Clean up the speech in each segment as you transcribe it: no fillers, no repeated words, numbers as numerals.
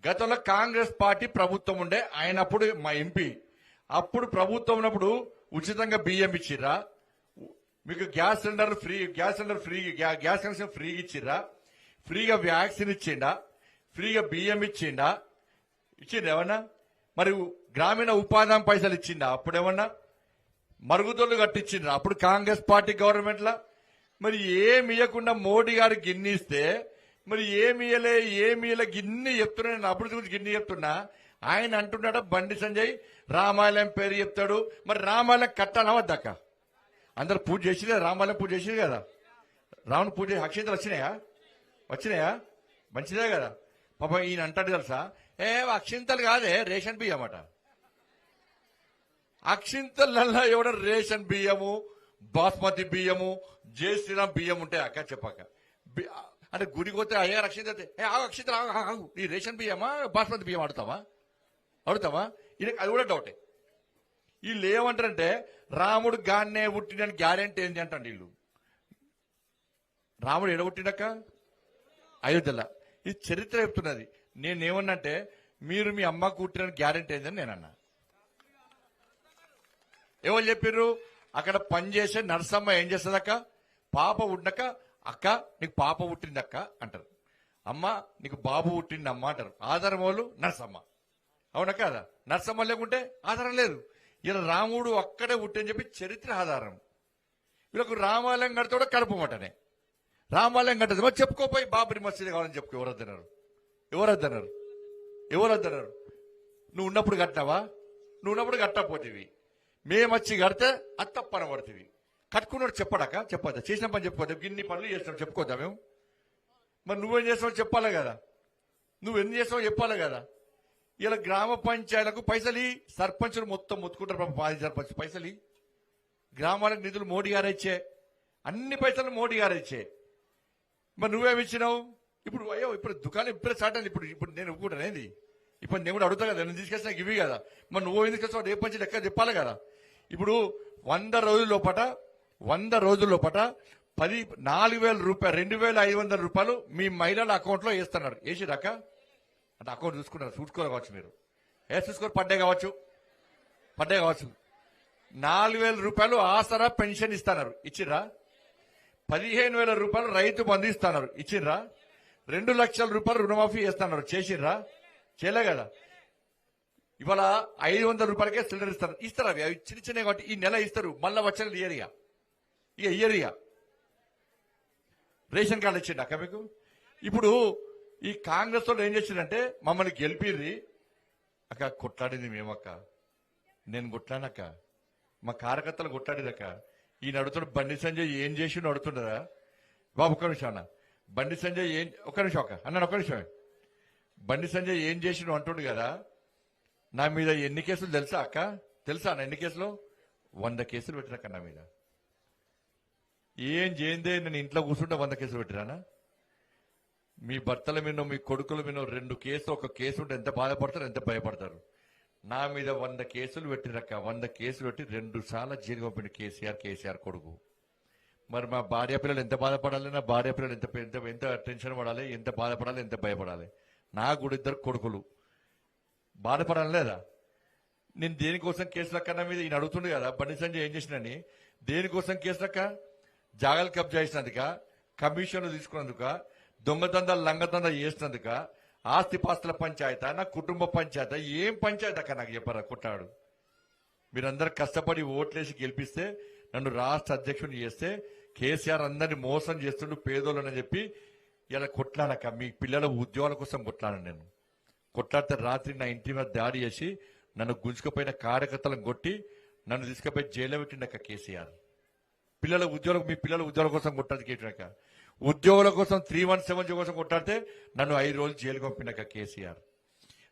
గతంలో కాంగ్రెస్ పార్టీ ప్రభుత్వం ఉండే ఆయన అప్పుడు మా ఎంపీ అప్పుడు ప్రభుత్వం ఉన్నప్పుడు ఉచితంగా బియ్యం ఇచ్చిర్రా, మీకు gas cylinder free gas connection ఫ్రీగా ఇచ్చిర్రా, ఫ్రీగా వ్యాక్సిన్ ఇచ్చిండా, ఫ్రీగా బియ్యం ఇచ్చిండా ఏమన్నా? మరి గ్రామీణ ఉపాధి పైసలు ఇచ్చిండా అప్పుడేమన్నా? మరుగుదొడ్లు కట్టించిండ్రా అప్పుడు కాంగ్రెస్ పార్టీ గవర్నమెంట్ లా? మరి ఏమి ఇవ్వకుండా మోడీ గారు గిన్ని ఇస్తే మరి ఏమి ఇయ్యలే గిన్ని చెప్తున్నా, నేను అభివృద్ధి గురించి గిన్ని చెప్తున్నా. ఆయన అంటున్నాడు బండి సంజయ్ రామాలయం పేరు చెప్తాడు. మరి రామాలయం కట్టాలవద్దక్క? అందరు పూజ చేసిరే, రామాలయం పూజ చేసిరు కదా, రాముని పూజ అక్షంతలు వచ్చినాయా? మంచిదే కదా. పాపం ఈయన అంటాడు తెలుసా, అక్షింతలు కాదే రేషన్ బియ్యం అట. అక్షింతలల్లా ఎవడ రేషన్ బియ్యము, బాస్మతి బియ్యము, జై శ్రీరామ్ బియ్యం ఉంటాయి అక్క చెప్పక. అంటే గుడికి పోతే అయ్యా అక్షింతలు ఈ రేషన్ బియ్యమా బాస్మతి బియ్యం అడుగుతావా? ఈయనకి అది కూడా డౌటే. వీళ్ళు ఏమంటారంటే రాముడు గాన్నే పుట్టినని గ్యారెంటీ ఏంటి అంటండి వీళ్ళు. రాముడు ఎడ పుట్టినక్క? అయోధ్యలో. ఇది చరిత్ర చెప్తున్నది. నేనేమన్నంటే మీరు మీ అమ్మ పుట్టిన గ్యారెంటీ ఏంటని నేనన్నా. ఎవరు చెప్పారు? అక్కడ పనిచేసే నర్సమ్మ ఏం చేస్తుందక్క? పాప పుట్టినాక అక్క నీకు పాప పుట్టిందక్క అంటారు, అమ్మ నీకు బాబు పుట్టింది అమ్మ అంటారు. ఆధారం వాళ్ళు నర్సమ్మ. అవునా కదా? నర్సమ్మ లేకుంటే ఆధారం లేదు. ఇలా రాముడు అక్కడే పుట్టని చెప్పి చరిత్ర ఆధారం. వీళ్ళకు రామాలయం కడితే కడపమటనే. రామాలయం కట్టదు మరి చెప్పుకోపోయి బాబరి మసీదు కావాలని చెప్పుకో. ఎవరద్దన్నారు? నువ్వు ఉన్నప్పుడు కట్టినావా? నువ్వు ఉన్నప్పుడు కట్టకపోతేవి, మేమొచ్చి కడితే అది తప్పన పడుతుంది. కట్టుకున్నాడు చెప్పద్దా? చేసిన పని చెప్పుకోద్దా? ఇన్ని పనులు చేస్తున్నావు చెప్పుకోద్దా మేము? మరి నువ్వేం చేస్తావు చెప్పాలి కదా, నువ్వెన్ని చేస్తావో చెప్పాలి కదా. ఇలా గ్రామ పంచాయతీలకు పైసలు సర్పంచులు మొత్తం మొత్తుకుంటారు. మాజీ సర్పంచ్ పైసలు గ్రామాలకు నిధులు మోడీ గారు ఇచ్చే, అన్ని పైసలు మోడీ గారు ఇచ్చే. మరి నువ్వేమిచ్చినావు? ఇప్పుడు దుకాణం ఇప్పుడే స్టార్ట్ అయింది. ఇప్పుడు నేను ఒప్పుకుంటాను ఏంది? ఇప్పుడు నేను కూడా అడుగుతా కదా, నేను తీసుకొచ్చిన ఇవి కదా. మరి నువ్వు ఎందుకు తీసుకొస్తావు? ఏ పంచి లెక్క చెప్పాలి కదా. ఇప్పుడు 100 రోజుల లోపట 4,000 రూపాయలు 2,500 రూపాయలు మీ మహిళల అకౌంట్ లో వేస్తున్నారు. వేసిరాక అంటే అకౌంట్ చూసుకోవచ్చు మీరు. చూసుకోరు పడ్డే కావచ్చు. 4,000 రూపాయలు ఆసరా పెన్షన్ ఇస్తున్నారు, ఇచ్చిర్రా? 15,000 రూపాయలు రైతు బంధు ఇస్తున్నారు, ఇచ్చిర్రా? 2 లక్షల రూపాయలు రుణమాఫీ చేస్తున్నారు, చేసిర్రా? చేయలే కదా. ఇవాళ 500 రూపాయలకే సిలిండర్ ఇస్తారు. అవి చిన్న చిన్నవి కాబట్టి ఈ నెల ఇస్తారు, మళ్ళీ వచ్చిన ఇయరియా రేషన్ కార్డు ఇచ్చిండు అక్క మీకు. ఇప్పుడు ఈ కాంగ్రెస్ వాళ్ళు ఏం చేసిందంటే మమ్మల్ని గెలిపిర్రి అక్క, కొట్లాడింది మేమక్క, నేను కొట్లానక్క, మా కార్యకర్తలు కొట్లాడిదక్క. ఈయన అడుగుతాడు బండి సంజయ్ ఏం చేసి అడుగుతుండరా బాబు? ఒక్క నిమిషం అన్న. బండి సంజయ్ ఒక్క నిమిషం ఒక్క నిమిషం. బండి సంజయ్ ఏం చేసి అంటుండు కదా. నా మీద ఎన్ని కేసులు తెలుసా అక్క? తెలుసా ఎన్ని కేసులు? 100 కేసులు పెట్టినాక నా మీద. ఏం చేయందే నేను ఇంట్లో కూర్చుంటే 100 కేసులు పెట్టిరానా? మీ భర్తల మీద మీ కొడుకుల మీద 2 కేసులు, 1 కేసు ఉంటే ఎంత బాధపడతారు, ఎంత భయపడతారు. నా మీద 100 కేసులు పెట్టినాక 100 కేసులు పెట్టి 2 సార్లు జైలు పంపిండు కేసీఆర్ కొడుకు. మరి మా భార్య పిల్లలు ఎంత బాధపడాలి, నా భార్య పిల్లలు ఎంత టెన్షన్ పడాలి, ఎంత బాధపడాలి, ఎంత భయపడాలి. నాకు కూడా 2 కొడుకులు, బాధపడాలి లేదా? నేను దేనికోసం కేసు లెక్క మీద ఈయన అడుగుతుండే కదా బండి సంజయ్ ఏం చేసినని. దేనికోసం కేసు లెక్క? జాగాలు కబ్జా చేసినందుక, కమిషన్లు తీసుకున్నందుక, దొంగదందాలు లంగదందాలు చేసినందుక, ఆస్తిపాస్తుల పంచాయత, నా కుటుంబ పంచాయత, ఏం పంచాయతీ అక్క నాకు చెప్పారా? కొట్టాడు. మీరందరూ కష్టపడి ఓట్లేసి గెలిపిస్తే నన్ను రాష్ట్ర అధ్యక్షుడిని చేస్తే కేసీఆర్ అందరినీ మోసం చేస్తుండు పేదోళ్ళని చెప్పి ఇలా కొట్లానక్క. మీ పిల్లల ఉద్యోగాల కోసం కొట్లాను. నేను కొట్లాడితే రాత్రి నా ఇంటి మీద దాడి చేసి నన్ను గుంజుకుపోయిన కార్యకర్తలను కొట్టి నన్ను తీసుకుపోయి జైల్లో పెట్టిండక్క కేసీఆర్. మీ పిల్లల ఉద్యోగాల కోసం కొట్టాడు కేటీఆర్. ఉద్యోగుల కోసం 317 కోసం కొట్టాడితే నన్ను 5 రోజులు జైలు పంపినాక కేసీఆర్.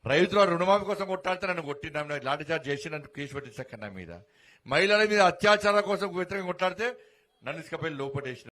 రైతుల రుణమాఫీ కోసం కొట్టాడితే నన్ను కొట్టి లాఠీచార్జ్ చేసి నన్ను కేసు పెట్టించాక నా మీద. మహిళల మీద అత్యాచారాల కోసం వ్యతిరేకంగా కొట్టాడితే నన్ను తీసుకుపోయి లోపటేసిన.